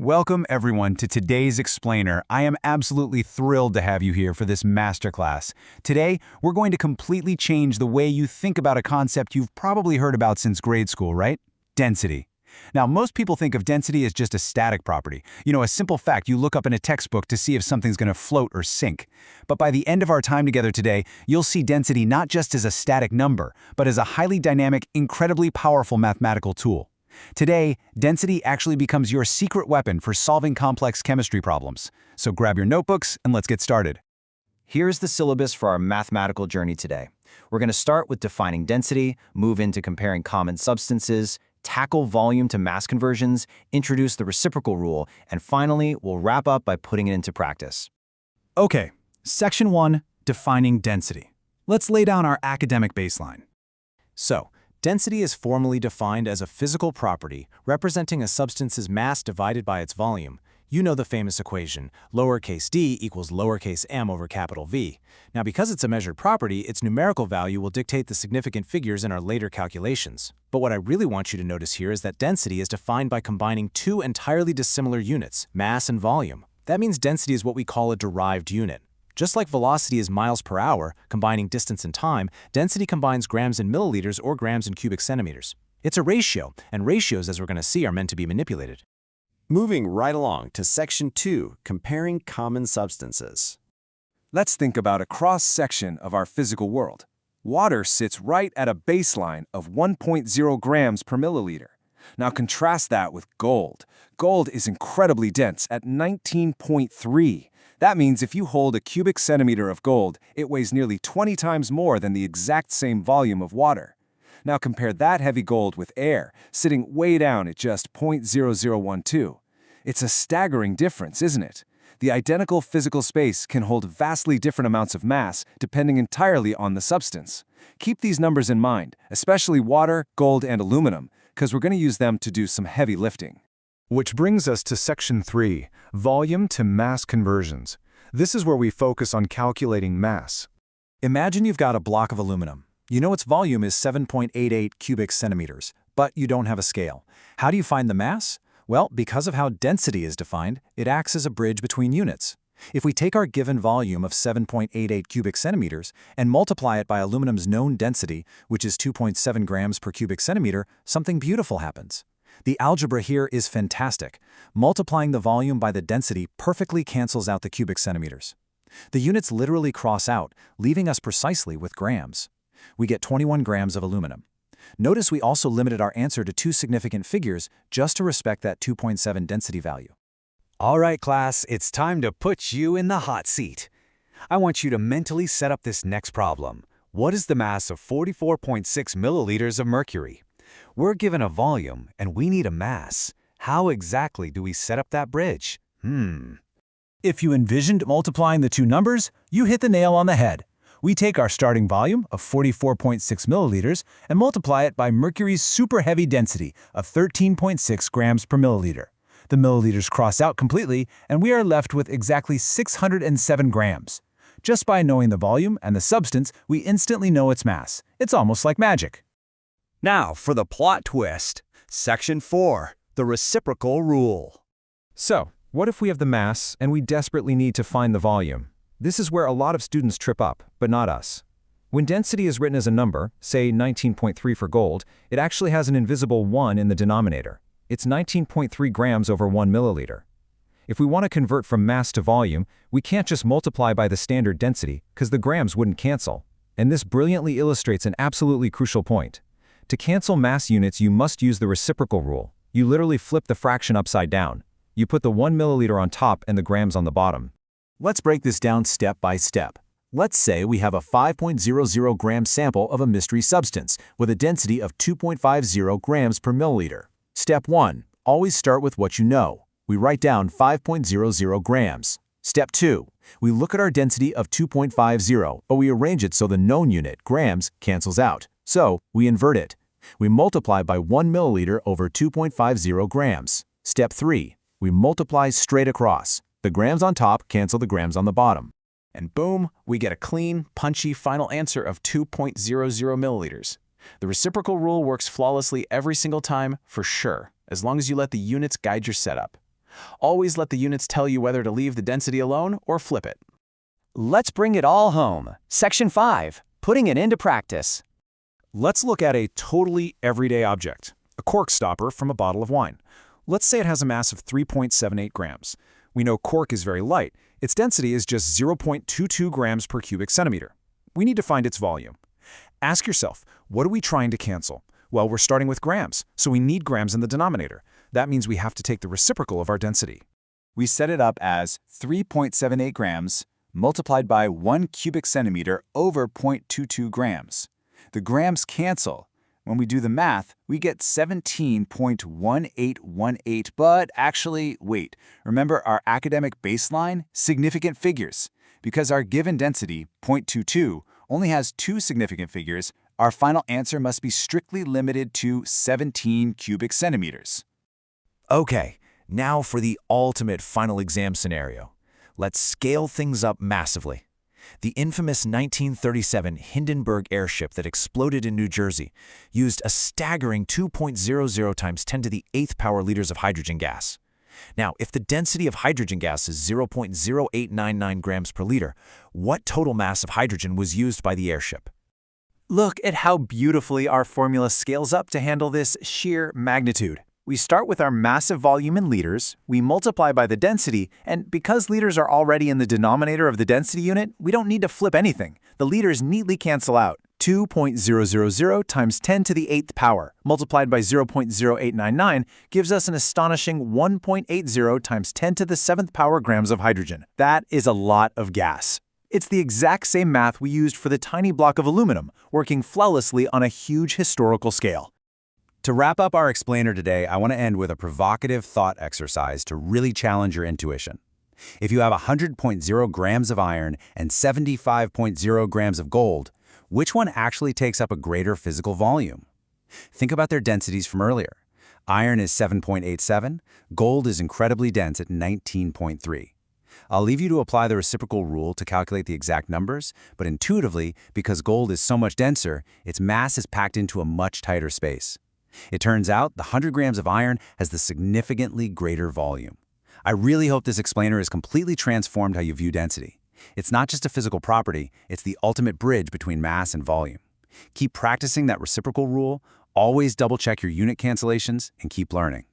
Welcome everyone to today's Explainer. I am absolutely thrilled to have you here for this masterclass. Today, we're going to completely change the way you think about a concept you've probably heard about since grade school, right? Density. Now, most people think of density as just a static property. A simple fact you look up in a textbook to see if something's going to float or sink. But by the end of our time together today, you'll see density not just as a static number, but as a highly dynamic, incredibly powerful mathematical tool. Today, density actually becomes your secret weapon for solving complex chemistry problems. So grab your notebooks and let's get started. Here's the syllabus for our mathematical journey today. We're going to start with defining density, move into comparing common substances, tackle volume to mass conversions, introduce the reciprocal rule, and finally, we'll wrap up by putting it into practice. Okay, Section 1, defining density. Let's lay down our academic baseline. So, density is formally defined as a physical property representing a substance's mass divided by its volume. You know the famous equation, lowercase d equals lowercase m over capital V. Now, because it's a measured property, its numerical value will dictate the significant figures in our later calculations. But what I really want you to notice here is that density is defined by combining two entirely dissimilar units, mass and volume. That means density is what we call a derived unit. Just like velocity is miles per hour, combining distance and time, density combines grams in milliliters or grams in cubic centimeters. It's a ratio, and ratios, as we're going to see, are meant to be manipulated. Moving right along to Section 2, comparing common substances. Let's think about a cross-section of our physical world. Water sits right at a baseline of 1.0 grams per milliliter. Now contrast that with gold. Gold is incredibly dense at 19.3. That means if you hold a cubic centimeter of gold, it weighs nearly 20 times more than the exact same volume of water. Now compare that heavy gold with air, sitting way down at just 0.0012. It's a staggering difference, isn't it? The identical physical space can hold vastly different amounts of mass depending entirely on the substance. Keep these numbers in mind, especially water, gold, and aluminum, because we're going to use them to do some heavy lifting. Which brings us to Section 3, volume to mass conversions. This is where we focus on calculating mass. Imagine you've got a block of aluminum. You know its volume is 7.88 cubic centimeters, but you don't have a scale. How do you find the mass? Well, because of how density is defined, it acts as a bridge between units. If we take our given volume of 7.88 cubic centimeters and multiply it by aluminum's known density, which is 2.7 grams per cubic centimeter, something beautiful happens. The algebra here is fantastic. Multiplying the volume by the density perfectly cancels out the cubic centimeters. The units literally cross out, leaving us precisely with grams. We get 21 grams of aluminum. Notice we also limited our answer to two significant figures just to respect that 2.7 density value. All right, class, it's time to put you in the hot seat. I want you to mentally set up this next problem. What is the mass of 44.6 milliliters of mercury? We're given a volume, and we need a mass. How exactly do we set up that bridge? If you envisioned multiplying the two numbers, you hit the nail on the head. We take our starting volume of 44.6 milliliters and multiply it by mercury's super heavy density of 13.6 grams per milliliter. The milliliters cross out completely, and we are left with exactly 607 grams. Just by knowing the volume and the substance, we instantly know its mass. It's almost like magic. Now for the plot twist. Section 4, the reciprocal rule. So, what if we have the mass and we desperately need to find the volume? This is where a lot of students trip up, but not us. When density is written as a number, say 19.3 for gold, it actually has an invisible 1 in the denominator. It's 19.3 grams over 1 milliliter. If we want to convert from mass to volume, we can't just multiply by the standard density, because the grams wouldn't cancel. And this brilliantly illustrates an absolutely crucial point. To cancel mass units, you must use the reciprocal rule. You literally flip the fraction upside down. You put the 1 milliliter on top and the grams on the bottom. Let's break this down step by step. Let's say we have a 5.00 gram sample of a mystery substance with a density of 2.50 grams per milliliter. Step 1. Always start with what you know. We write down 5.00 grams. Step 2. We look at our density of 2.50, but we arrange it so the known unit, grams, cancels out. So, we invert it. We multiply by 1 milliliter over 2.50 grams. Step 3. We multiply straight across. The grams on top cancel the grams on the bottom. And boom, we get a clean, punchy final answer of 2.00 milliliters. The reciprocal rule works flawlessly every single time, for sure, as long as you let the units guide your setup. Always let the units tell you whether to leave the density alone or flip it. Let's bring it all home. Section 5, putting it into practice. Let's look at a totally everyday object, a cork stopper from a bottle of wine. Let's say it has a mass of 3.78 grams. We know cork is very light. Its density is just 0.22 grams per cubic centimeter. We need to find its volume. Ask yourself, what are we trying to cancel? Well, we're starting with grams, so we need grams in the denominator. That means we have to take the reciprocal of our density. We set it up as 3.78 grams multiplied by 1 cubic centimeter over 0.22 grams. The grams cancel. When we do the math, we get 17.1818, but actually, wait. Remember our academic baseline? Significant figures. Because our given density, 0.22, only has 2 significant figures, our final answer must be strictly limited to 17 cubic centimeters. Okay, now for the ultimate final exam scenario. Let's scale things up massively. The infamous 1937 Hindenburg airship that exploded in New Jersey used a staggering 2.00 times 10 to the 8th power liters of hydrogen gas. Now, if the density of hydrogen gas is 0.0899 grams per liter, what total mass of hydrogen was used by the airship? Look at how beautifully our formula scales up to handle this sheer magnitude. We start with our massive volume in liters, we multiply by the density, and because liters are already in the denominator of the density unit, we don't need to flip anything. The liters neatly cancel out. 2.000 times 10 to the 8th power, multiplied by 0.0899, gives us an astonishing 1.80 times 10 to the 7th power grams of hydrogen. That is a lot of gas. It's the exact same math we used for the tiny block of aluminum, working flawlessly on a huge historical scale. To wrap up our explainer today, I want to end with a provocative thought exercise to really challenge your intuition. If you have 100.0 grams of iron and 75.0 grams of gold, which one actually takes up a greater physical volume? Think about their densities from earlier. Iron is 7.87, gold is incredibly dense at 19.3. I'll leave you to apply the reciprocal rule to calculate the exact numbers, but intuitively, because gold is so much denser, its mass is packed into a much tighter space. It turns out the 100 grams of iron has the significantly greater volume. I really hope this explainer has completely transformed how you view density. It's not just a physical property, it's the ultimate bridge between mass and volume. Keep practicing that reciprocal rule, always double-check your unit cancellations, and keep learning.